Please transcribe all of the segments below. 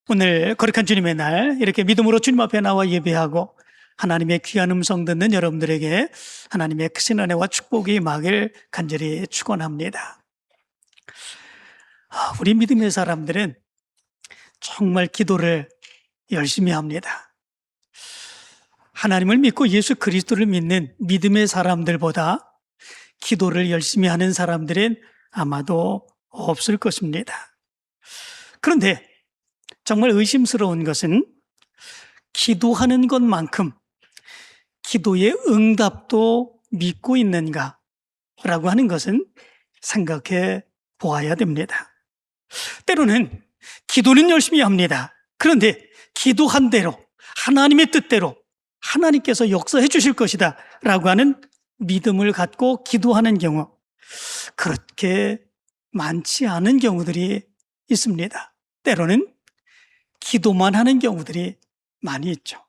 오늘 거룩한 주님의 날 이렇게 믿음으로 주님 앞에 나와 예배하고 하나님의 귀한 음성 듣는 여러분들에게 하나님의 크신 은혜와 축복이 임하길 간절히 축원합니다. 우리 믿음의 사람들은 정말 기도를 열심히 합니다. 하나님을 믿고 예수 그리스도를 믿는 믿음의 사람들보다 기도를 열심히 하는 사람들은 아마도 없을 것입니다. 그런데 정말 의심스러운 것은 기도하는 것만큼 기도의 응답도 믿고 있는가라고 하는 것은 생각해 보아야 됩니다. 때로는 기도는 열심히 합니다. 그런데 기도한 대로 하나님의 뜻대로 하나님께서 역사해 주실 것이다 라고 하는 믿음을 갖고 기도하는 경우, 그렇게 많지 않은 경우들이 있습니다. 때로는 기도만 하는 경우들이 많이 있죠.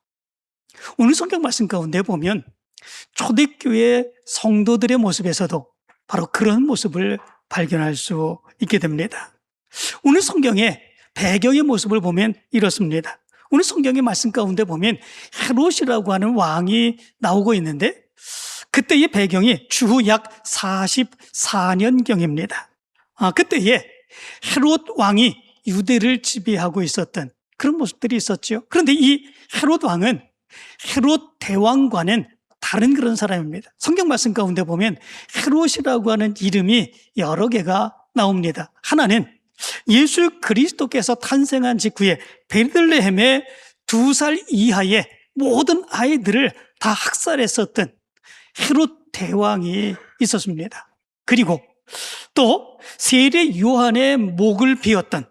오늘 성경 말씀 가운데 보면 초대교회 성도들의 모습에서도 바로 그런 모습을 발견할 수 있게 됩니다. 오늘 성경의 배경의 모습을 보면 이렇습니다. 오늘 성경의 말씀 가운데 보면 헤롯이라고 하는 왕이 나오고 있는데 그때의 배경이 주후 약 44년경입니다. 그때에 헤롯 왕이 유대를 지배하고 있었던 그런 모습들이 있었죠. 그런데 이 헤롯 왕은 헤롯 대왕과는 다른 그런 사람입니다. 성경 말씀 가운데 보면 헤롯이라고 하는 이름이 여러 개가 나옵니다. 하나는 예수 그리스도께서 탄생한 직후에 베들레헴에 2살 이하의 모든 아이들을 다 학살했었던 헤롯 대왕이 있었습니다. 그리고 또 세례 요한의 목을 베었던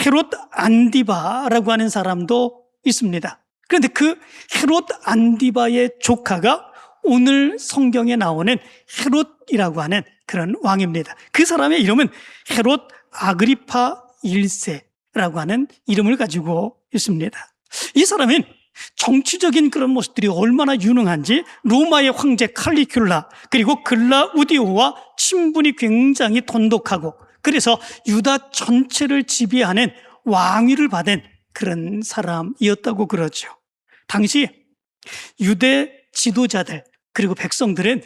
헤롯 안디바라고 하는 사람도 있습니다. 그런데 그 헤롯 안디바의 조카가 오늘 성경에 나오는 헤롯이라고 하는 그런 왕입니다. 그 사람의 이름은 헤롯 아그리파 1세라고 하는 이름을 가지고 있습니다. 이 사람은 정치적인 그런 모습들이 얼마나 유능한지 로마의 황제 칼리큘라 그리고 글라우디오와 친분이 굉장히 돈독하고 그래서 유다 전체를 지배하는 왕위를 받은 그런 사람이었다고 그러죠. 당시 유대 지도자들 그리고 백성들은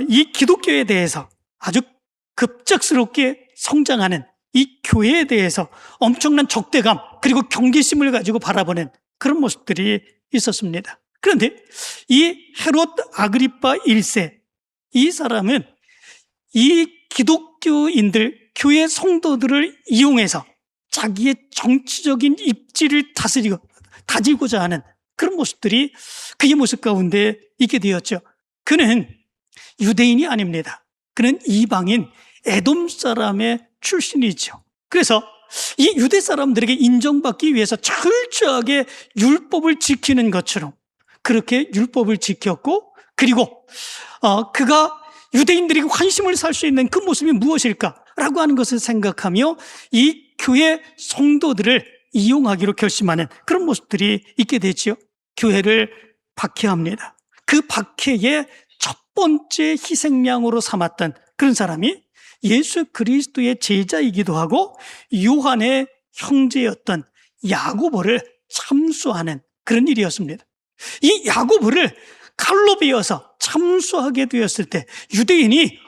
이 기독교에 대해서 아주 급작스럽게 성장하는 이 교회에 대해서 엄청난 적대감 그리고 경계심을 가지고 바라보는 그런 모습들이 있었습니다. 그런데 이 헤롯 아그리파 1세 이 사람은 이 기독교인들 교회 성도들을 이용해서 자기의 정치적인 입지를 다지고자 하는 그런 모습들이 그의 모습 가운데 있게 되었죠. 그는 유대인이 아닙니다. 그는 이방인 에돔 사람의 출신이죠. 그래서 이 유대 사람들에게 인정받기 위해서 철저하게 율법을 지키는 것처럼 그렇게 율법을 지켰고 그리고 그가 유대인들에게 환심을 살 수 있는 그 모습이 무엇일까라고 하는 것을 생각하며 이 교회 성도들을 이용하기로 결심하는 그런 모습들이 있게 되죠. 교회를 박해합니다. 그 박해의 첫 번째 희생양으로 삼았던 그런 사람이 예수 그리스도의 제자이기도 하고 요한의 형제였던 야고보를 참수하는 그런 일이었습니다. 이 야고보를 칼로 베어서 참수하게 되었을 때 유대인이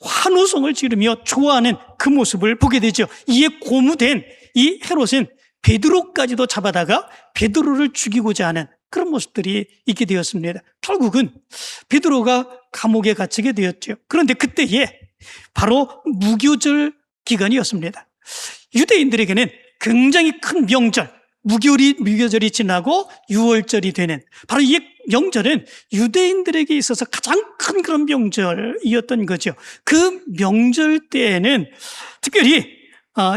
환호성을 지르며 좋아하는 그 모습을 보게 되죠. 이에 고무된 이 헤롯은 베드로까지도 잡아다가 베드로를 죽이고자 하는 그런 모습들이 있게 되었습니다. 결국은 베드로가 감옥에 갇히게 되었죠. 그런데 그때에 바로 무교절 기간이었습니다. 유대인들에게는 굉장히 큰 명절, 무교절이 지나고 유월절이 되는 바로 이 명절은 유대인들에게 있어서 가장 큰 그런 명절이었던 거죠. 그 명절 때에는 특별히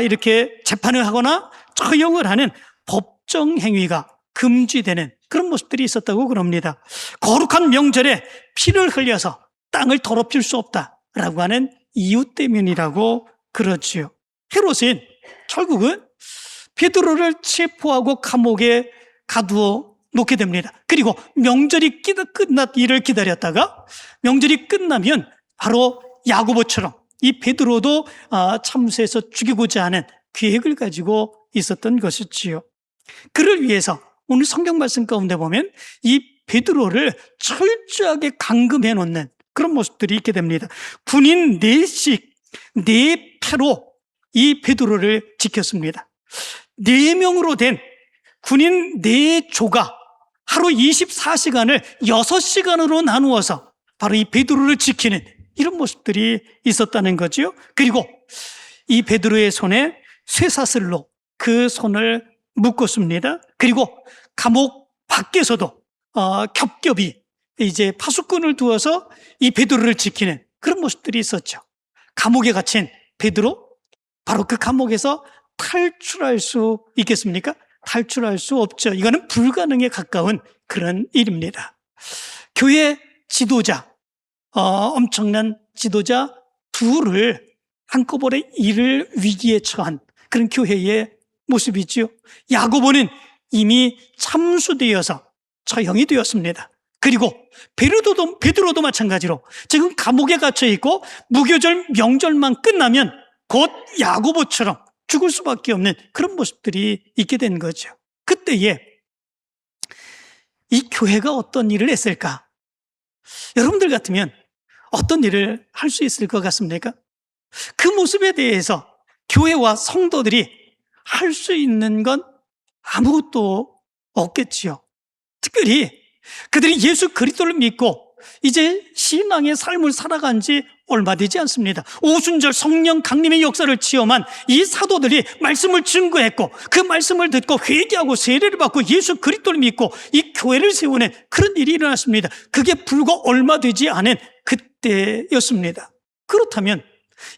이렇게 재판을 하거나 처형을 하는 법정 행위가 금지되는 그런 모습들이 있었다고 그럽니다. 거룩한 명절에 피를 흘려서 땅을 더럽힐 수 없다라고 하는 이유 때문이라고 그러지요. 헤롯은 결국은 베드로를 체포하고 감옥에 가두어 놓게 됩니다. 그리고 명절이 끝났기를 기다렸다가 명절이 끝나면 바로 야고보처럼 이 베드로도 참수해서 죽이고자 하는 계획을 가지고 있었던 것이지요. 그를 위해서 오늘 성경 말씀 가운데 보면 이 베드로를 철저하게 감금해 놓는 그런 모습들이 있게 됩니다. 군인 4씩 4패로 이 베드로를 지켰습니다. 4명으로 된 군인 4조가 하루 24시간을 6시간으로 나누어서 바로 이 베드로를 지키는 이런 모습들이 있었다는 거죠. 그리고 이 베드로의 손에 쇠사슬로 그 손을 묶었습니다. 그리고 감옥 밖에서도 겹겹이 이제 파수꾼을 두어서 이 베드로를 지키는 그런 모습들이 있었죠. 감옥에 갇힌 베드로, 바로 그 감옥에서 탈출할 수 있겠습니까? 탈출할 수 없죠. 이거는 불가능에 가까운 그런 일입니다. 교회 지도자, 엄청난 지도자 둘을 한꺼번에 잃을 위기에 처한 그런 교회의 모습이죠. 야고보는 이미 참수되어서 처형이 되었습니다. 그리고 베드로도 마찬가지로 지금 감옥에 갇혀 있고 무교절 명절만 끝나면 곧 야고보처럼 죽을 수밖에 없는 그런 모습들이 있게 된 거죠. 그때에 이 교회가 어떤 일을 했을까? 여러분들 같으면 어떤 일을 할 수 있을 것 같습니까? 그 모습에 대해서 교회와 성도들이 할 수 있는 건 아무것도 없겠지요. 특별히 그들이 예수 그리스도를 믿고 이제 신앙의 삶을 살아간 지 얼마 되지 않습니다. 오순절 성령 강림의 역사를 체험한 이 사도들이 말씀을 증거했고 그 말씀을 듣고 회개하고 세례를 받고 예수 그리스도를 믿고 이 교회를 세우는 그런 일이 일어났습니다. 그게 불과 얼마 되지 않은 그때였습니다. 그렇다면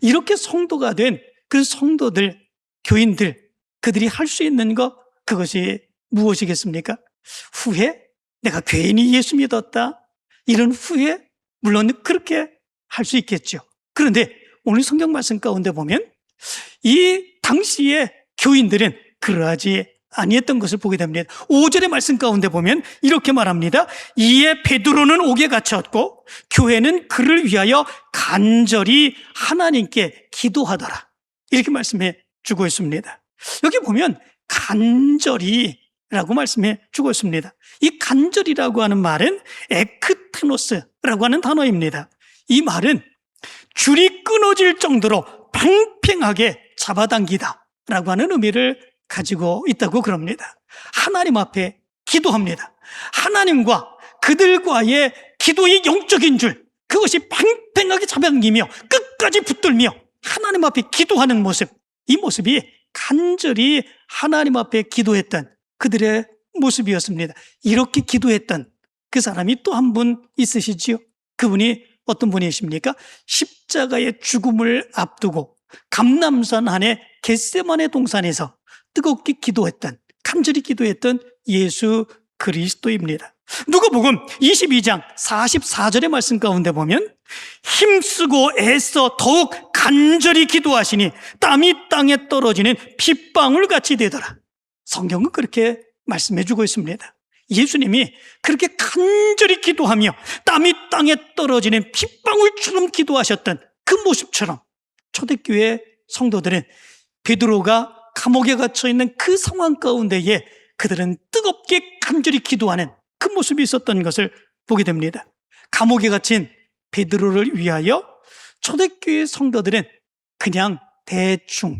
이렇게 성도가 된 그 성도들, 교인들, 그들이 할 수 있는 것, 그것이 무엇이겠습니까? 후회? 내가 괜히 예수 믿었다? 이런 후회? 물론 그렇게 할 수 있겠죠. 그런데 오늘 성경 말씀 가운데 보면 이 당시의 교인들은 그러하지 아니했던 것을 보게 됩니다. 5절의 말씀 가운데 보면 이렇게 말합니다. 이에 베드로는 옥에 갇혔고 교회는 그를 위하여 간절히 하나님께 기도하더라. 이렇게 말씀해 주고 있습니다. 여기 보면 간절히라고 말씀해 주고 있습니다. 이 간절이라고 하는 말은 에크테노스라고 하는 단어입니다. 이 말은 줄이 끊어질 정도로 팽팽하게 잡아당기다 라고 하는 의미를 가지고 있다고 그럽니다. 하나님 앞에 기도합니다. 하나님과 그들과의 기도의 영적인 줄, 그것이 팽팽하게 잡아당기며 끝까지 붙들며 하나님 앞에 기도하는 모습, 이 모습이 간절히 하나님 앞에 기도했던 그들의 모습이었습니다. 이렇게 기도했던 그 사람이 또 한 분 있으시지요. 그분이 어떤 분이십니까? 십자가의 죽음을 앞두고 감람산 안에 겟세마네 동산에서 뜨겁게 기도했던, 간절히 기도했던 예수 그리스도입니다. 누가복음 22장 44절의 말씀 가운데 보면 힘쓰고 애써 더욱 간절히 기도하시니 땀이 땅에 떨어지는 핏방울 같이 되더라. 성경은 그렇게 말씀해 주고 있습니다. 예수님이 그렇게 간절히 기도하며 땀이 땅에 떨어지는 핏방울처럼 기도하셨던 그 모습처럼 초대교회 성도들은 베드로가 감옥에 갇혀 있는 그 상황 가운데에 그들은 뜨겁게 간절히 기도하는 그 모습이 있었던 것을 보게 됩니다. 감옥에 갇힌 베드로를 위하여 초대교회 성도들은 그냥 대충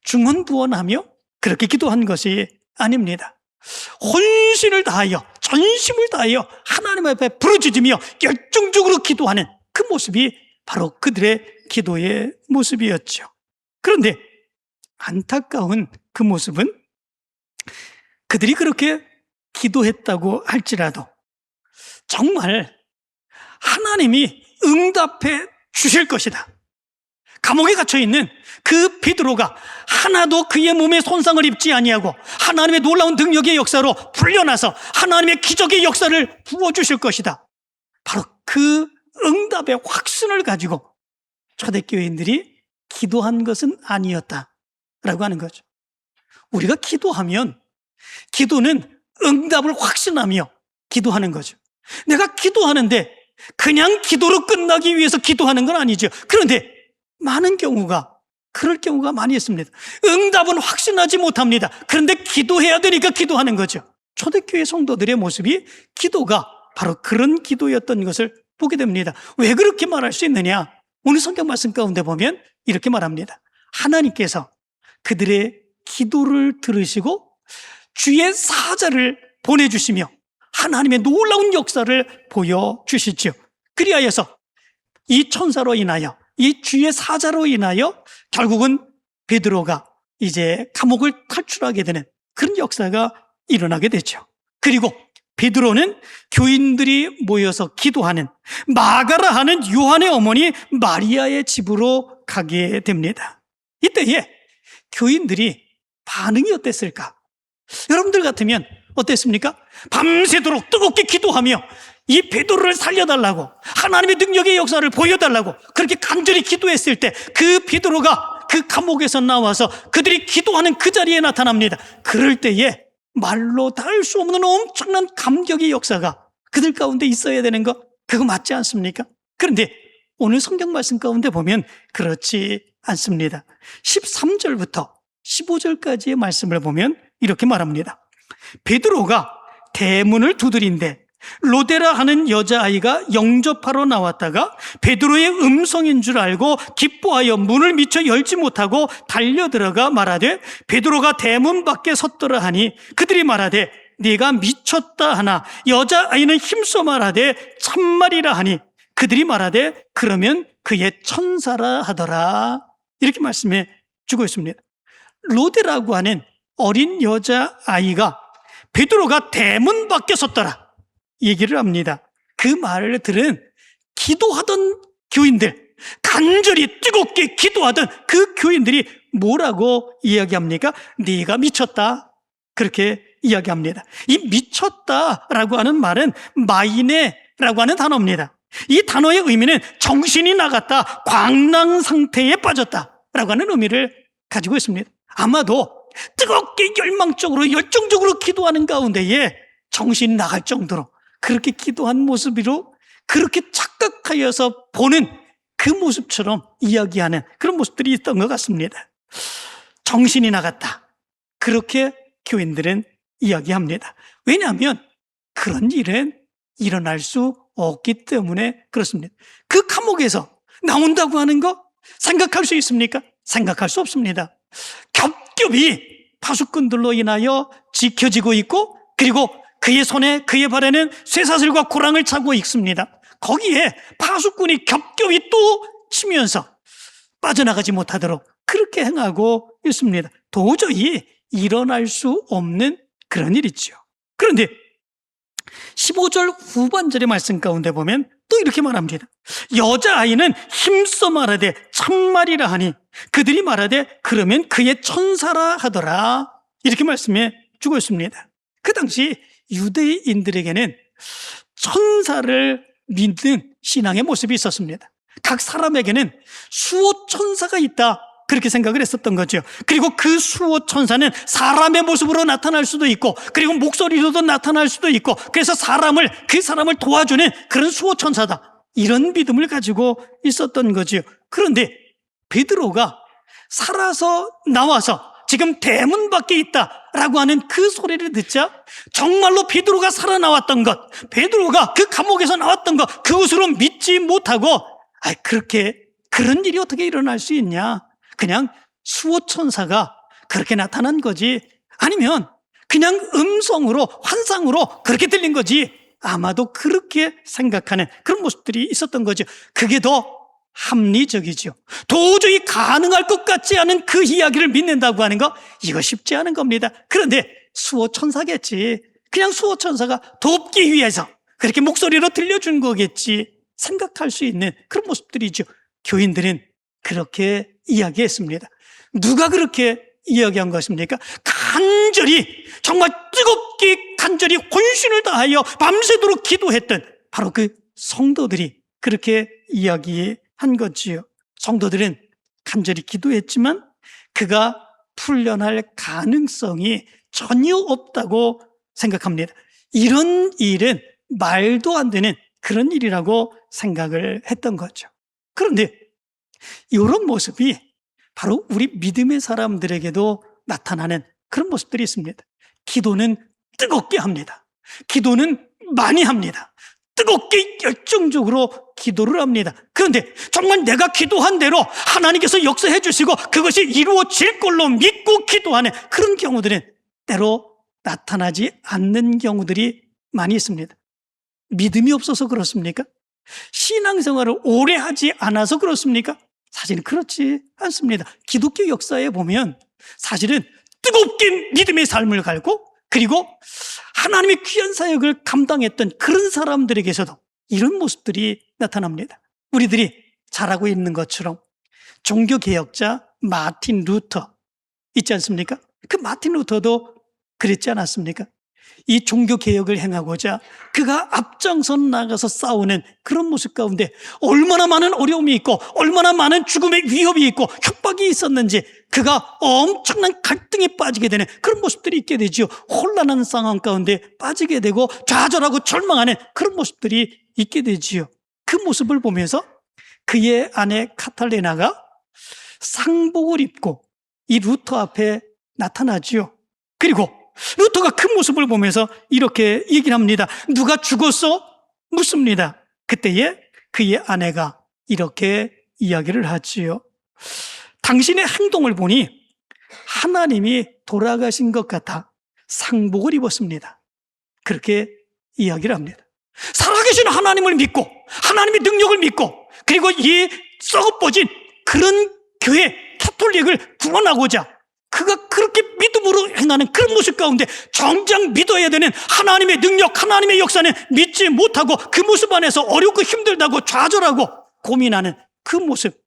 중언부언하며 그렇게 기도한 것이 아닙니다. 혼신을 다하여 전심을 다하여 하나님 앞에 부르짖으며 열정적으로 기도하는 그 모습이 바로 그들의 기도의 모습이었죠. 그런데 안타까운 그 모습은 그들이 그렇게 기도했다고 할지라도 정말 하나님이 응답해 주실 것이다. 감옥에 갇혀있는 그 베드로가 하나도 그의 몸에 손상을 입지 아니하고 하나님의 놀라운 능력의 역사로 풀려나서 하나님의 기적의 역사를 부어주실 것이다. 바로 그 응답의 확신을 가지고 초대교인들이 기도한 것은 아니었다라고 하는 거죠. 우리가 기도하면 기도는 응답을 확신하며 기도하는 거죠. 내가 기도하는데 그냥 기도로 끝나기 위해서 기도하는 건 아니죠. 그런데 많은 경우가 그럴 경우가 많이 있습니다. 응답은 확신하지 못합니다. 그런데 기도해야 되니까 기도하는 거죠. 초대교회 성도들의 모습이 기도가 바로 그런 기도였던 것을 보게 됩니다. 왜 그렇게 말할 수 있느냐? 오늘 성경 말씀 가운데 보면 이렇게 말합니다. 하나님께서 그들의 기도를 들으시고 주의 사자를 보내주시며 하나님의 놀라운 역사를 보여주시죠. 그리하여서 이 천사로 인하여, 이 주의 사자로 인하여 결국은 베드로가 이제 감옥을 탈출하게 되는 그런 역사가 일어나게 되죠. 그리고 베드로는 교인들이 모여서 기도하는 마가라 하는 요한의 어머니 마리아의 집으로 가게 됩니다. 이때에 교인들이 반응이 어땠을까? 여러분들 같으면 어땠습니까? 밤새도록 뜨겁게 기도하며 이 베드로를 살려달라고, 하나님의 능력의 역사를 보여달라고 그렇게 간절히 기도했을 때 그 베드로가 그 감옥에서 나와서 그들이 기도하는 그 자리에 나타납니다. 그럴 때에 말로 다 할 수 없는 엄청난 감격의 역사가 그들 가운데 있어야 되는 거, 그거 맞지 않습니까? 그런데 오늘 성경 말씀 가운데 보면 그렇지 않습니다. 13절부터 15절까지의 말씀을 보면 이렇게 말합니다. 베드로가 대문을 두드린데 로데라 하는 여자아이가 영접하러 나왔다가 베드로의 음성인 줄 알고 기뻐하여 문을 미처 열지 못하고 달려들어가 말하되 베드로가 대문 밖에 섰더라 하니 그들이 말하되 네가 미쳤다 하나 여자아이는 힘써 말하되 참말이라 하니 그들이 말하되 그러면 그의 천사라 하더라. 이렇게 말씀해 주고 있습니다. 로데라고 하는 어린 여자아이가 베드로가 대문 밖에 섰더라 얘기를 합니다. 그 말을 들은 기도하던 교인들, 간절히 뜨겁게 기도하던 그 교인들이 뭐라고 이야기합니까? 네가 미쳤다, 그렇게 이야기합니다. 이 미쳤다라고 하는 말은 마이네라고 하는 단어입니다. 이 단어의 의미는 정신이 나갔다, 광랑 상태에 빠졌다라고 하는 의미를 가지고 있습니다. 아마도 뜨겁게 열망적으로 열정적으로 기도하는 가운데에 정신이 나갈 정도로 그렇게 기도한 모습으로 그렇게 착각하여서 보는 그 모습처럼 이야기하는 그런 모습들이 있던 것 같습니다. 정신이 나갔다, 그렇게 교인들은 이야기합니다. 왜냐하면 그런 일은 일어날 수 없기 때문에 그렇습니다. 그 감옥에서 나온다고 하는 거 생각할 수 있습니까? 생각할 수 없습니다. 겹겹이 파수꾼들로 인하여 지켜지고 있고, 그리고 그의 손에 그의 발에는 쇠사슬과 고랑을 차고 있습니다. 거기에 파수꾼이 겹겹이 또 치면서 빠져나가지 못하도록 그렇게 행하고 있습니다. 도저히 일어날 수 없는 그런 일이죠. 그런데 15절 후반절의 말씀 가운데 보면 또 이렇게 말합니다. 여자아이는 힘써 말하되 참말이라 하니 그들이 말하되 그러면 그의 천사라 하더라. 이렇게 말씀해 주고 있습니다. 그 당시 유대인들에게는 천사를 믿는 신앙의 모습이 있었습니다. 각 사람에게는 수호 천사가 있다, 그렇게 생각을 했었던 거죠. 그리고 그 수호 천사는 사람의 모습으로 나타날 수도 있고, 그리고 목소리로도 나타날 수도 있고, 그래서 그 사람을 도와주는 그런 수호 천사다, 이런 믿음을 가지고 있었던 거죠. 그런데 베드로가 살아서 나와서 지금 대문 밖에 있다라고 하는 그 소리를 듣자 정말로 베드로가 살아나왔던 것, 베드로가 그 감옥에서 나왔던 것, 그것으로 믿지 못하고 그렇게 그런 일이 어떻게 일어날 수 있냐, 그냥 수호천사가 그렇게 나타난 거지, 아니면 그냥 음성으로 환상으로 그렇게 들린 거지, 아마도 그렇게 생각하는 그런 모습들이 있었던 거죠. 그게 더 합리적이죠. 도저히 가능할 것 같지 않은 그 이야기를 믿는다고 하는 거, 이거 쉽지 않은 겁니다. 그런데 수호천사겠지, 그냥 수호천사가 돕기 위해서 그렇게 목소리로 들려준 거겠지 생각할 수 있는 그런 모습들이죠. 교인들은 그렇게 이야기했습니다. 누가 그렇게 이야기한 것입니까? 간절히, 정말 뜨겁게 간절히 혼신을 다하여 밤새도록 기도했던 바로 그 성도들이 그렇게 이야기한 거지요. 성도들은 간절히 기도했지만 그가 풀려날 가능성이 전혀 없다고 생각합니다. 이런 일은 말도 안 되는 그런 일이라고 생각을 했던 거죠. 그런데 이런 모습이 바로 우리 믿음의 사람들에게도 나타나는 그런 모습들이 있습니다. 기도는 뜨겁게 합니다. 기도는 많이 합니다. 뜨겁게 열정적으로 기도를 합니다. 그런데 정말 내가 기도한 대로 하나님께서 역사해 주시고 그것이 이루어질 걸로 믿고 기도하는 그런 경우들은 때로 나타나지 않는 경우들이 많이 있습니다. 믿음이 없어서 그렇습니까? 신앙생활을 오래 하지 않아서 그렇습니까? 사실은 그렇지 않습니다. 기독교 역사에 보면 사실은 뜨겁게 믿음의 삶을 갈고 그리고 하나님의 귀한 사역을 감당했던 그런 사람들에게서도 이런 모습들이 나타납니다. 우리들이 잘 알고 있는 것처럼 종교개혁자 마틴 루터 있지 않습니까? 그 마틴 루터도 그랬지 않았습니까? 이 종교개혁을 행하고자 그가 앞장서 나가서 싸우는 그런 모습 가운데 얼마나 많은 어려움이 있고 얼마나 많은 죽음의 위협이 있고 협박이 있었는지 그가 엄청난 갈등에 빠지게 되는 그런 모습들이 있게 되지요. 혼란한 상황 가운데 빠지게 되고 좌절하고 절망하는 그런 모습들이 있게 되지요. 그 모습을 보면서 그의 아내 카탈리나가 상복을 입고 이 루터 앞에 나타나지요. 그리고 루터가 그 모습을 보면서 이렇게 얘기를 합니다. 누가 죽었어? 묻습니다. 그때에 그의 아내가 이렇게 이야기를 하지요. 당신의 행동을 보니 하나님이 돌아가신 것 같아 상복을 입었습니다. 그렇게 이야기를 합니다. 살아계신 하나님을 믿고 하나님의 능력을 믿고 그리고 이 썩어버진 그런 교회 가톨릭을 구원하고자 그가 그렇게 믿음으로 행하는 그런 모습 가운데 정작 믿어야 되는 하나님의 능력, 하나님의 역사는 믿지 못하고 그 모습 안에서 어렵고 힘들다고 좌절하고 고민하는 그 모습.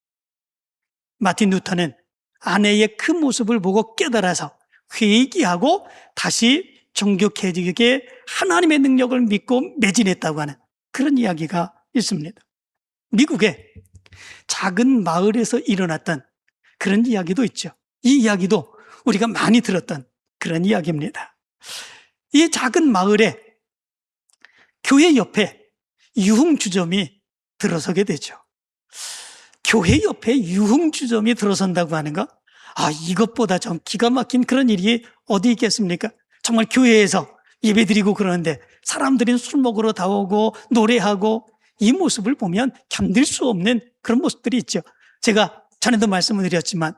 마틴 루터는 아내의 그 모습을 보고 깨달아서 회개하고 다시 종교개혁에 하나님의 능력을 믿고 매진했다고 하는 그런 이야기가 있습니다. 미국의 작은 마을에서 일어났던 그런 이야기도 있죠. 이 이야기도 우리가 많이 들었던 그런 이야기입니다. 이 작은 마을에 교회 옆에 유흥주점이 들어서게 되죠. 교회 옆에 유흥주점이 들어선다고 하는 거, 이것보다 좀 기가 막힌 그런 일이 어디 있겠습니까? 정말 교회에서 예배드리고 그러는데 사람들이 술 먹으러 다 오고 노래하고 이 모습을 보면 견딜 수 없는 그런 모습들이 있죠. 제가 전에도 말씀을 드렸지만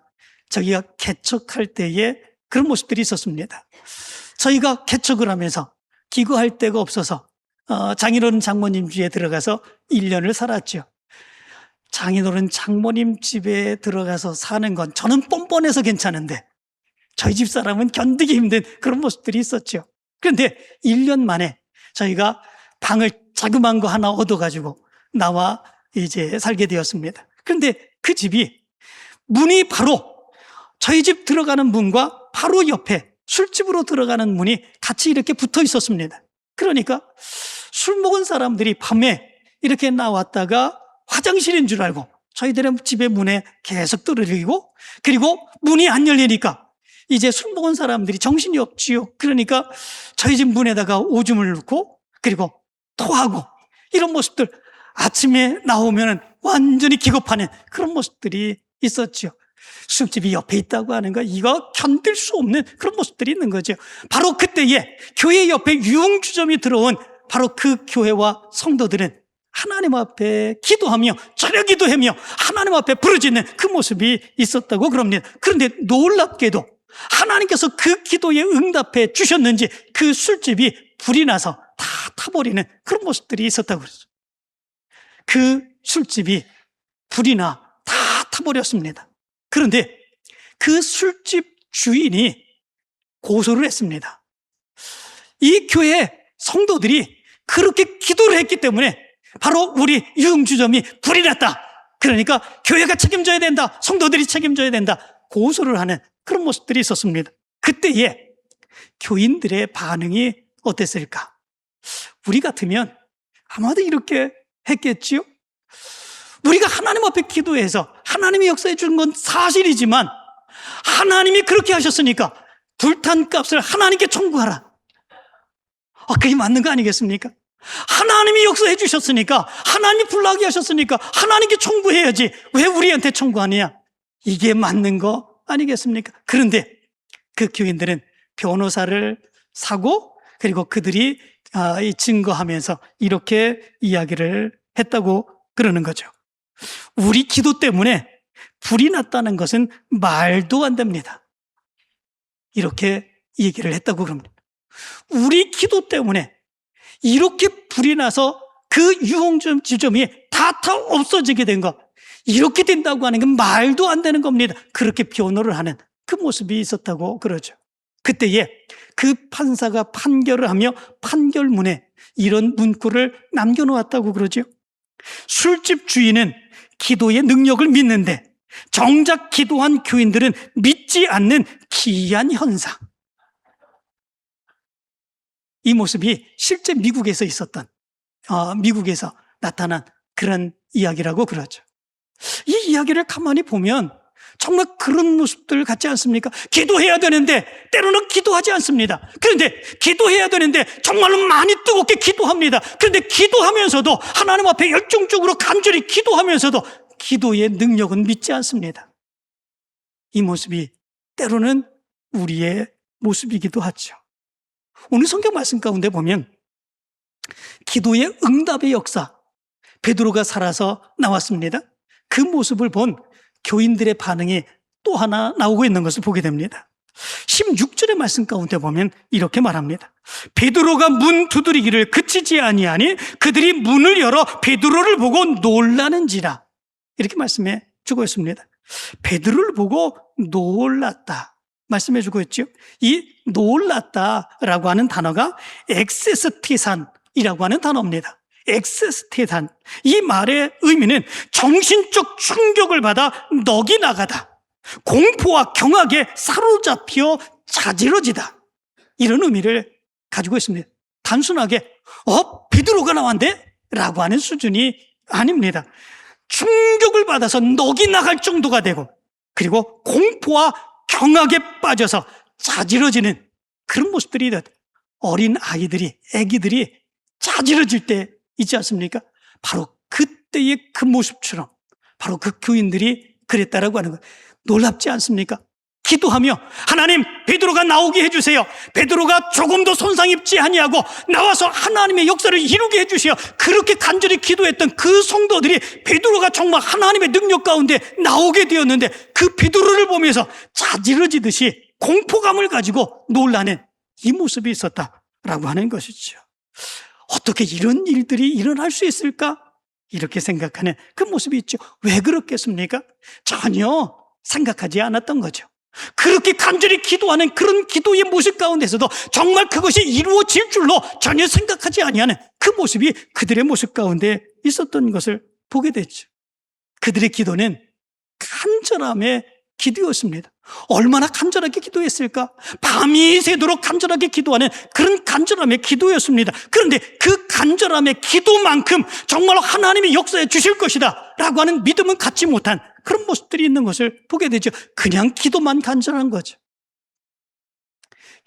저희가 개척할 때에 그런 모습들이 있었습니다. 저희가 개척을 하면서 기거할 데가 없어서 장인어른 장모님 집에 들어가서 1년을 살았죠. 장인어른 장모님 집에 들어가서 사는 건 저는 뻔뻔해서 괜찮은데 저희 집 사람은 견디기 힘든 그런 모습들이 있었죠. 그런데 1년 만에 저희가 방을 자그마한 거 하나 얻어가지고 나와 이제 살게 되었습니다. 그런데 그 집이 문이 바로 저희 집 들어가는 문과 바로 옆에 술집으로 들어가는 문이 같이 이렇게 붙어 있었습니다. 그러니까 술 먹은 사람들이 밤에 이렇게 나왔다가 화장실인 줄 알고 저희들의 집의 문에 계속 두드리고 그리고 문이 안 열리니까 이제 술 먹은 사람들이 정신이 없지요. 그러니까 저희 집 문에다가 오줌을 넣고 그리고 토하고 이런 모습들 아침에 나오면 완전히 기겁하는 그런 모습들이 있었죠. 술집이 옆에 있다고 하는 거 이거 견딜 수 없는 그런 모습들이 있는 거죠. 바로 그때에 교회 옆에 유흥주점이 들어온 바로 그 교회와 성도들은 하나님 앞에 기도하며 철야 기도하며 하나님 앞에 부르짖는 그 모습이 있었다고 그럽니다. 그런데 놀랍게도 하나님께서 그 기도에 응답해 주셨는지 그 술집이 불이 나서 다 타버리는 그런 모습들이 있었다고 그랬어요. 그 술집이 불이 나 다 타버렸습니다. 그런데 그 술집 주인이 고소를 했습니다. 이 교회 성도들이 그렇게 기도를 했기 때문에 바로 우리 유흥주점이 불이 났다. 그러니까 교회가 책임져야 된다. 성도들이 책임져야 된다. 고소를 하는 그런 모습들이 있었습니다. 그때에 교인들의 반응이 어땠을까? 우리 같으면 아마도 이렇게 했겠지요? 우리가 하나님 앞에 기도해서 하나님이 역사해 주는 건 사실이지만 하나님이 그렇게 하셨으니까 불탄 값을 하나님께 청구하라. 그게 맞는 거 아니겠습니까? 하나님이 역사해 주셨으니까 하나님이 불나게 하셨으니까 하나님께 청구해야지 왜 우리한테 청구하느냐? 이게 맞는 거 아니겠습니까? 그런데 그 교인들은 변호사를 사고 그리고 그들이 증거하면서 이렇게 이야기를 했다고 그러는 거죠. 우리 기도 때문에 불이 났다는 것은 말도 안 됩니다. 이렇게 얘기를 했다고 그럽니다. 우리 기도 때문에 이렇게 불이 나서 그 유흥점 지점이 다 없어지게 된 것, 이렇게 된다고 하는 건 말도 안 되는 겁니다. 그렇게 변호를 하는 그 모습이 있었다고 그러죠. 그때에 그 판사가 판결을 하며 판결문에 이런 문구를 남겨놓았다고 그러죠. 술집 주인은 기도의 능력을 믿는데 정작 기도한 교인들은 믿지 않는 기이한 현상. 이 모습이 실제 미국에서 있었던, 미국에서 나타난 그런 이야기라고 그러죠. 이 이야기를 가만히 보면 정말 그런 모습들 같지 않습니까? 기도해야 되는데 때로는 기도하지 않습니다. 그런데 기도해야 되는데 정말로 많이 뜨겁게 기도합니다. 그런데 기도하면서도 하나님 앞에 열정적으로 간절히 기도하면서도 기도의 능력은 믿지 않습니다. 이 모습이 때로는 우리의 모습이기도 하죠. 오늘 성경 말씀 가운데 보면 기도의 응답의 역사, 베드로가 살아서 나왔습니다. 그 모습을 본 교인들의 반응이 또 하나 나오고 있는 것을 보게 됩니다. 16절의 말씀 가운데 보면 이렇게 말합니다. 베드로가 문 두드리기를 그치지 아니하니 그들이 문을 열어 베드로를 보고 놀라는지라. 이렇게 말씀해 주고 있습니다. 베드로를 보고 놀랐다 말씀해 주고 있죠. 이 놀랐다라고 하는 단어가 엑세스테산이라고 하는 단어입니다. 엑세스테산. 이 말의 의미는 정신적 충격을 받아 넋이 나가다, 공포와 경악에 사로잡혀 자지러지다, 이런 의미를 가지고 있습니다. 단순하게 베드로가 나왔네? 라고 하는 수준이 아닙니다. 충격을 받아서 넋이 나갈 정도가 되고 그리고 공포와 경악에 빠져서 자지러지는 그런 모습들이 어린 아이들이, 아기들이 자지러질 때 있지 않습니까? 바로 그때의 그 모습처럼 바로 그 교인들이 그랬다라고 하는 거예요. 놀랍지 않습니까? 기도하며 하나님, 베드로가 나오게 해주세요. 베드로가 조금도 손상 입지 아니하고 나와서 하나님의 역사를 이루게 해주세요. 그렇게 간절히 기도했던 그 성도들이 베드로가 정말 하나님의 능력 가운데 나오게 되었는데 그 베드로를 보면서 자지러지듯이 공포감을 가지고 놀라는 이 모습이 있었다라고 하는 것이죠. 어떻게 이런 일들이 일어날 수 있을까? 이렇게 생각하는 그 모습이 있죠. 왜 그렇겠습니까? 전혀 생각하지 않았던 거죠. 그렇게 간절히 기도하는 그런 기도의 모습 가운데서도 정말 그것이 이루어질 줄로 전혀 생각하지 아니하는 그 모습이 그들의 모습 가운데 있었던 것을 보게 됐죠. 그들의 기도는 간절함의 기도였습니다. 얼마나 간절하게 기도했을까? 밤이 새도록 간절하게 기도하는 그런 간절함의 기도였습니다. 그런데 그 간절함의 기도만큼 정말 하나님이 역사해 주실 것이다 라고 하는 믿음은 갖지 못한 그런 모습들이 있는 것을 보게 되죠. 그냥 기도만 간절한 거죠.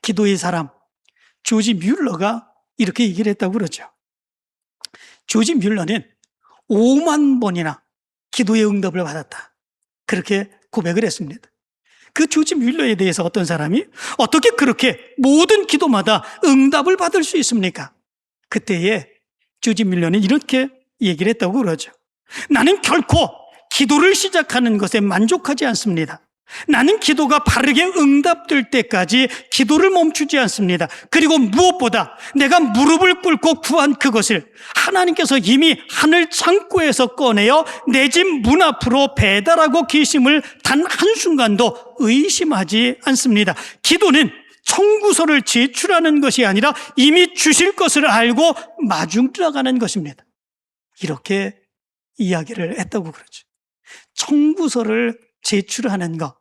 기도의 사람 조지 뮬러가 이렇게 얘기를 했다고 그러죠. 조지 뮬러는 5만 번이나 기도의 응답을 받았다, 그렇게 고백을 했습니다. 그 조지 뮬러에 대해서 어떤 사람이 어떻게 그렇게 모든 기도마다 응답을 받을 수 있습니까? 그때에 조지 뮬러는 이렇게 얘기를 했다고 그러죠. 나는 결코 기도를 시작하는 것에 만족하지 않습니다. 나는 기도가 바르게 응답될 때까지 기도를 멈추지 않습니다. 그리고 무엇보다 내가 무릎을 꿇고 구한 그것을 하나님께서 이미 하늘 창고에서 꺼내어 내 집 문 앞으로 배달하고 계심을 단 한순간도 의심하지 않습니다. 기도는 청구서를 제출하는 것이 아니라 이미 주실 것을 알고 마중 들어가는 것입니다. 이렇게 이야기를 했다고 그러죠. 청구서를 제출하는 것,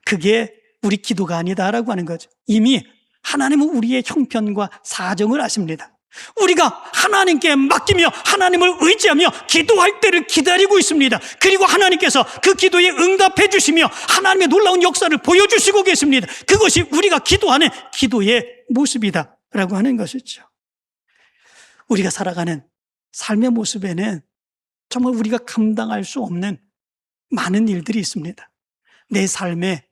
그게 우리 기도가 아니다라고 하는 거죠. 이미 하나님은 우리의 형편과 사정을 아십니다. 우리가 하나님께 맡기며 하나님을 의지하며 기도할 때를 기다리고 있습니다. 그리고 하나님께서 그 기도에 응답해 주시며 하나님의 놀라운 역사를 보여주시고 계십니다. 그것이 우리가 기도하는 기도의 모습이다라고 하는 것이죠. 우리가 살아가는 삶의 모습에는 정말 우리가 감당할 수 없는 많은 일들이 있습니다. 내 삶의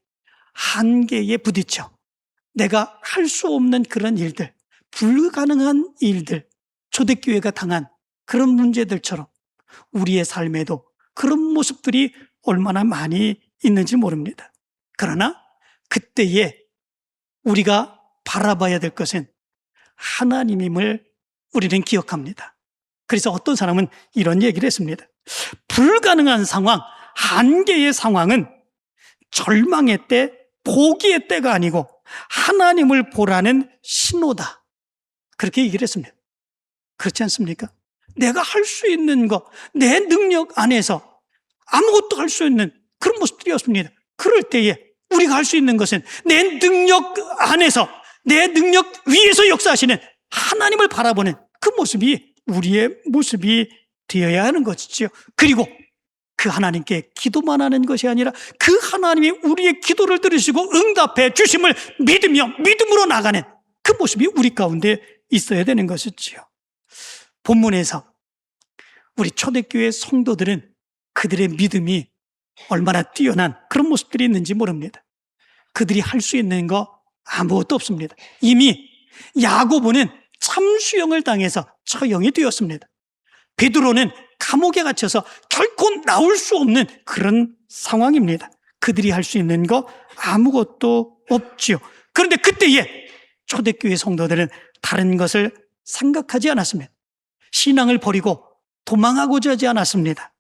한계에 부딪혀 내가 할 수 없는 그런 일들, 불가능한 일들, 초대교회가 당한 그런 문제들처럼 우리의 삶에도 그런 모습들이 얼마나 많이 있는지 모릅니다. 그러나 그때에 우리가 바라봐야 될 것은 하나님임을 우리는 기억합니다. 그래서 어떤 사람은 이런 얘기를 했습니다. 불가능한 상황, 한계의 상황은 절망의 때, 포기의 때가 아니고 하나님을 보라는 신호다. 그렇게 얘기를 했습니다. 그렇지 않습니까? 내가 할 수 있는 것, 내 능력 안에서 아무것도 할 수 있는 그런 모습들이었습니다. 그럴 때에 우리가 할 수 있는 것은 내 능력 안에서, 내 능력 위에서 역사하시는 하나님을 바라보는 그 모습이 우리의 모습이 되어야 하는 것이지요. 그리고 그 하나님께 기도만 하는 것이 아니라 그 하나님이 우리의 기도를 들으시고 응답해 주심을 믿음으로 나가는 그 모습이 우리 가운데 있어야 되는 것이지요. 본문에서 우리 초대교회 성도들은 그들의 믿음이 얼마나 뛰어난 그런 모습들이 있는지 모릅니다. 그들이 할 수 있는 거 아무것도 없습니다. 이미 야고보는 참수형을 당해서 처형이 되었습니다. 베드로는 감옥에 갇혀서 결코 나올 수 없는 그런 상황입니다. 그들이 할 수 있는 거 아무것도 없지요. 그런데 그때에 초대교회 성도들은 다른 것을 생각하지 않았습니다. 신앙을 버리고 도망하고자 하지 않았습니다.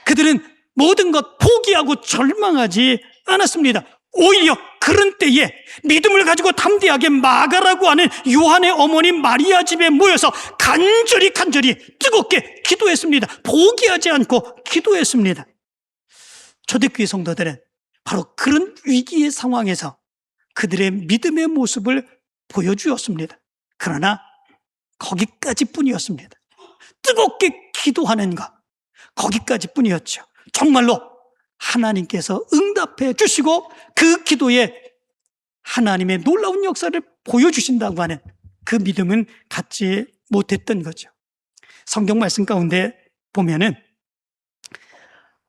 그들은 모든 것 포기하고 절망하지 않았습니다. 오히려 그런 때에 믿음을 가지고 담대하게 마가라고 하는 요한의 어머니 마리아 집에 모여서 간절히 뜨겁게 기도했습니다. 포기하지 않고 기도했습니다. 초대교회 성도들은 바로 그런 위기의 상황에서 그들의 믿음의 모습을 보여주었습니다. 그러나 거기까지 뿐이었습니다. 뜨겁게 기도하는 것, 거기까지 뿐이었죠. 정말로 하나님께서 응답해 주시고 그 기도에 하나님의 놀라운 역사를 보여주신다고 하는 그 믿음은 갖지 못했던 거죠. 성경 말씀 가운데 보면은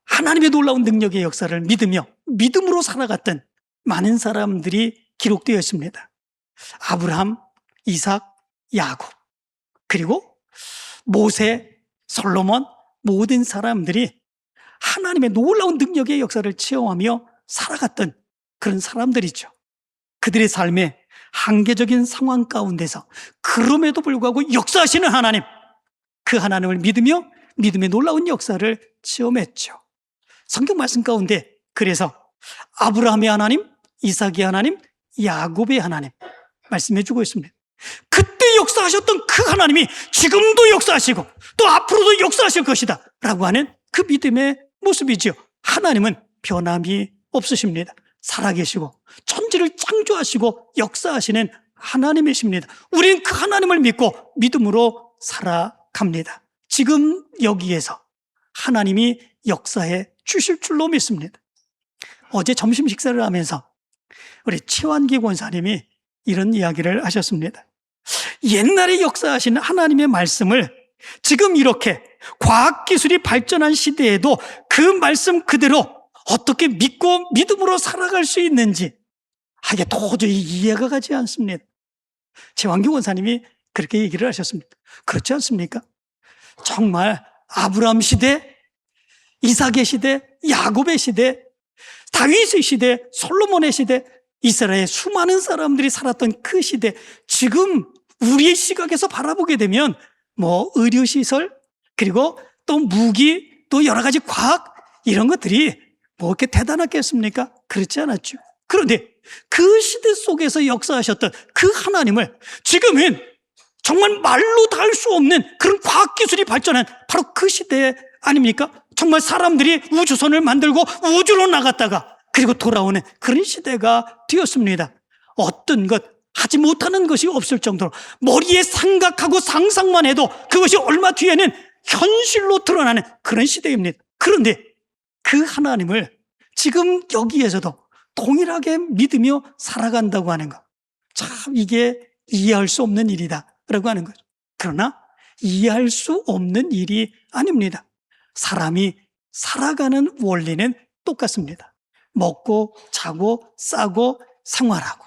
하나님의 놀라운 능력의 역사를 믿음으로 살아갔던 많은 사람들이 기록되어 있습니다. 아브라함, 이삭, 야곱, 그리고 모세, 솔로몬, 모든 사람들이 하나님의 놀라운 능력의 역사를 체험하며 살아갔던 그런 사람들이죠. 그들의 삶의 한계적인 상황 가운데서 그럼에도 불구하고 역사하시는 하나님, 그 하나님을 믿으며 믿음의 놀라운 역사를 체험했죠. 성경 말씀 가운데 그래서 아브라함의 하나님, 이삭의 하나님, 야곱의 하나님 말씀해 주고 있습니다. 그때 역사하셨던 그 하나님이 지금도 역사하시고 또 앞으로도 역사하실 것이다 라고 하는 그 믿음의 모습이지요. 하나님은 변함이 없으십니다. 살아계시고 천지를 창조하시고 역사하시는 하나님이십니다. 우리는 그 하나님을 믿고 믿음으로 살아갑니다. 지금 여기에서 하나님이 역사해 주실 줄로 믿습니다. 어제 점심 식사를 하면서 우리 최완기 권사님이 이런 이야기를 하셨습니다. 옛날에 역사하신 하나님의 말씀을 지금 이렇게 과학기술이 발전한 시대에도 그 말씀 그대로 어떻게 믿고 믿음으로 살아갈 수 있는지 이게 도저히 이해가 가지 않습니다. 최완기 권사님이 그렇게 얘기를 하셨습니다. 그렇지 않습니까? 정말 아브라함 시대, 이삭의 시대, 야곱의 시대, 다윗의 시대, 솔로몬의 시대, 이스라엘의 수많은 사람들이 살았던 그 시대, 지금 우리의 시각에서 바라보게 되면 의료시설, 그리고 또 무기, 또 여러 가지 과학, 이런 것들이 이렇게 대단하겠습니까? 그렇지 않았죠. 그런데 그 시대 속에서 역사하셨던 그 하나님을 지금은 정말 말로 다 할 수 없는 그런 과학기술이 발전한 바로 그 시대 아닙니까? 정말 사람들이 우주선을 만들고 우주로 나갔다가 그리고 돌아오는 그런 시대가 되었습니다. 어떤 것 하지 못하는 것이 없을 정도로 머리에 생각하고 상상만 해도 그것이 얼마 뒤에는 현실로 드러나는 그런 시대입니다. 그런데 그 하나님을 지금 여기에서도 동일하게 믿으며 살아간다고 하는 것, 참 이게 이해할 수 없는 일이다라고 하는 거죠. 그러나 이해할 수 없는 일이 아닙니다. 사람이 살아가는 원리는 똑같습니다. 먹고 자고 싸고 생활하고,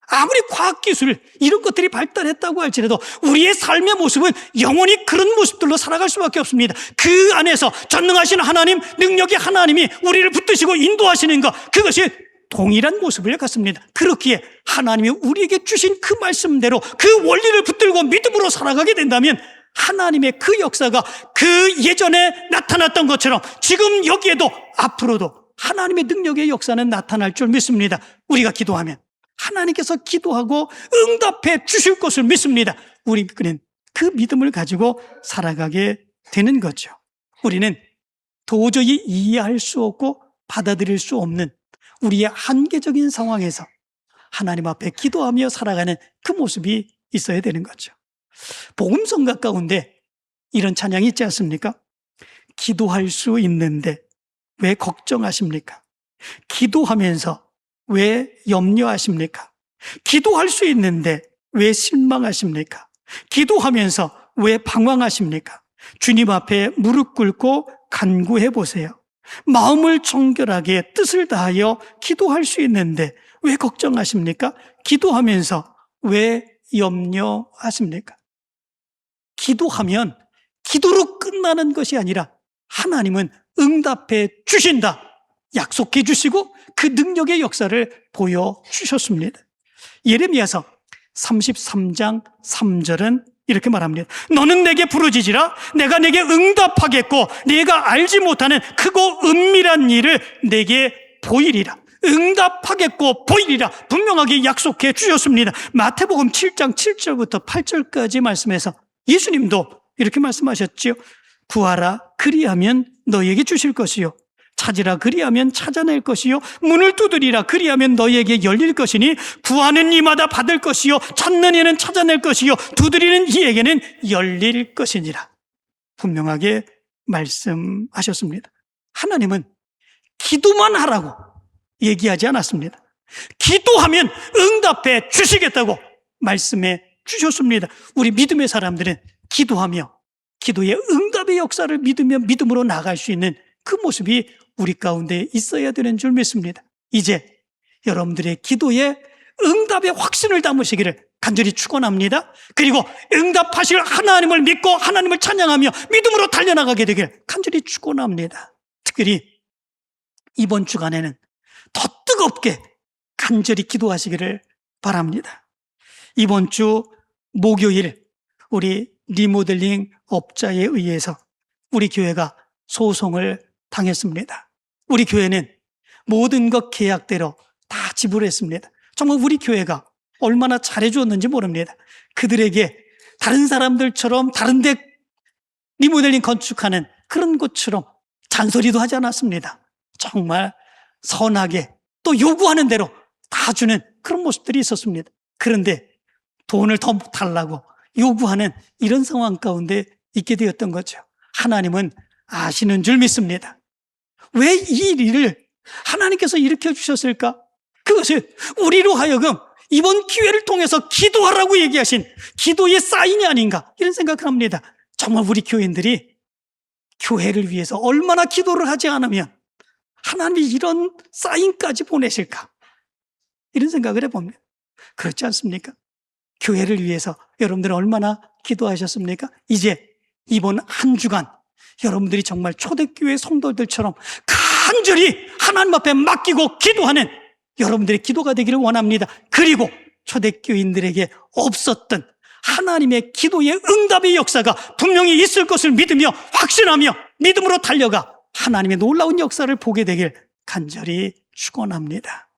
아무리 과학기술 이런 것들이 발달했다고 할지라도 우리의 삶의 모습은 영원히 그런 모습들로 살아갈 수밖에 없습니다. 그 안에서 전능하신 하나님, 능력의 하나님이 우리를 붙드시고 인도하시는 것, 그것이 동일한 모습을 갖습니다. 그렇기에 하나님이 우리에게 주신 그 말씀대로 그 원리를 붙들고 믿음으로 살아가게 된다면 하나님의 그 역사가 그 예전에 나타났던 것처럼 지금 여기에도 앞으로도 하나님의 능력의 역사는 나타날 줄 믿습니다. 우리가 기도하면 하나님께서 기도하고 응답해 주실 것을 믿습니다. 우리는 그 믿음을 가지고 살아가게 되는 거죠. 우리는 도저히 이해할 수 없고 받아들일 수 없는 우리의 한계적인 상황에서 하나님 앞에 기도하며 살아가는 그 모습이 있어야 되는 거죠. 복음성가 가운데 이런 찬양이 있지 않습니까? 기도할 수 있는데 왜 걱정하십니까? 기도하면서 왜 염려하십니까? 기도할 수 있는데 왜 실망하십니까? 기도하면서 왜 방황하십니까? 주님 앞에 무릎 꿇고 간구해 보세요. 마음을 정결하게 뜻을 다하여 기도할 수 있는데 왜 걱정하십니까? 기도하면서 왜 염려하십니까? 기도하면 기도로 끝나는 것이 아니라 하나님은 응답해 주신다 약속해 주시고 그 능력의 역사를 보여주셨습니다. 예레미야서 33장 3절은 이렇게 말합니다. 너는 내게 부르짖으라. 내가 내게 응답하겠고 네가 알지 못하는 크고 은밀한 일을 내게 보이리라. 응답하겠고 보이리라 분명하게 약속해 주셨습니다. 마태복음 7장 7절부터 8절까지 말씀해서 예수님도 이렇게 말씀하셨지요. 구하라 그리하면 너희에게 주실 것이요, 찾으라 그리하면 찾아낼 것이요, 문을 두드리라 그리하면 너희에게 열릴 것이니 구하는 이마다 받을 것이요, 찾는 이는 찾아낼 것이요, 두드리는 이에게는 열릴 것이니라 분명하게 말씀하셨습니다. 하나님은 기도만 하라고 얘기하지 않았습니다. 기도하면 응답해 주시겠다고 말씀해 주셨습니다. 우리 믿음의 사람들은 기도하며 기도의 응답의 역사를 믿으며 믿음으로 나아갈 수 있는 그 모습이 우리 가운데 있어야 되는 줄 믿습니다. 이제 여러분들의 기도에 응답의 확신을 담으시기를 간절히 축원합니다. 그리고 응답하실 하나님을 믿고 하나님을 찬양하며 믿음으로 달려나가게 되기를 간절히 축원합니다. 특별히 이번 주간에는 더 뜨겁게 간절히 기도하시기를 바랍니다. 이번 주 목요일 우리 리모델링 업자에 의해서 우리 교회가 소송을 당했습니다. 우리 교회는 모든 것 계약대로 다 지불했습니다. 정말 우리 교회가 얼마나 잘해주었는지 모릅니다. 그들에게 다른 사람들처럼 다른 데 리모델링 건축하는 그런 곳처럼 잔소리도 하지 않았습니다. 정말 선하게 또 요구하는 대로 다 주는 그런 모습들이 있었습니다. 그런데 돈을 더 달라고 요구하는 이런 상황 가운데 있게 되었던 거죠. 하나님은 아시는 줄 믿습니다. 왜 이 일을 하나님께서 일으켜 주셨을까? 그것은 우리로 하여금 이번 기회를 통해서 기도하라고 얘기하신 기도의 사인이 아닌가 이런 생각을 합니다. 정말 우리 교인들이 교회를 위해서 얼마나 기도를 하지 않으면 하나님이 이런 사인까지 보내실까 이런 생각을 해봅니다. 그렇지 않습니까? 교회를 위해서 여러분들은 얼마나 기도하셨습니까? 이제 이번 한 주간 여러분들이 정말 초대교회 성도들처럼 간절히 하나님 앞에 맡기고 기도하는 여러분들의 기도가 되기를 원합니다. 그리고 초대교인들에게 없었던 하나님의 기도의 응답의 역사가 분명히 있을 것을 믿으며 확신하며 믿음으로 달려가 하나님의 놀라운 역사를 보게 되길 간절히 축원합니다.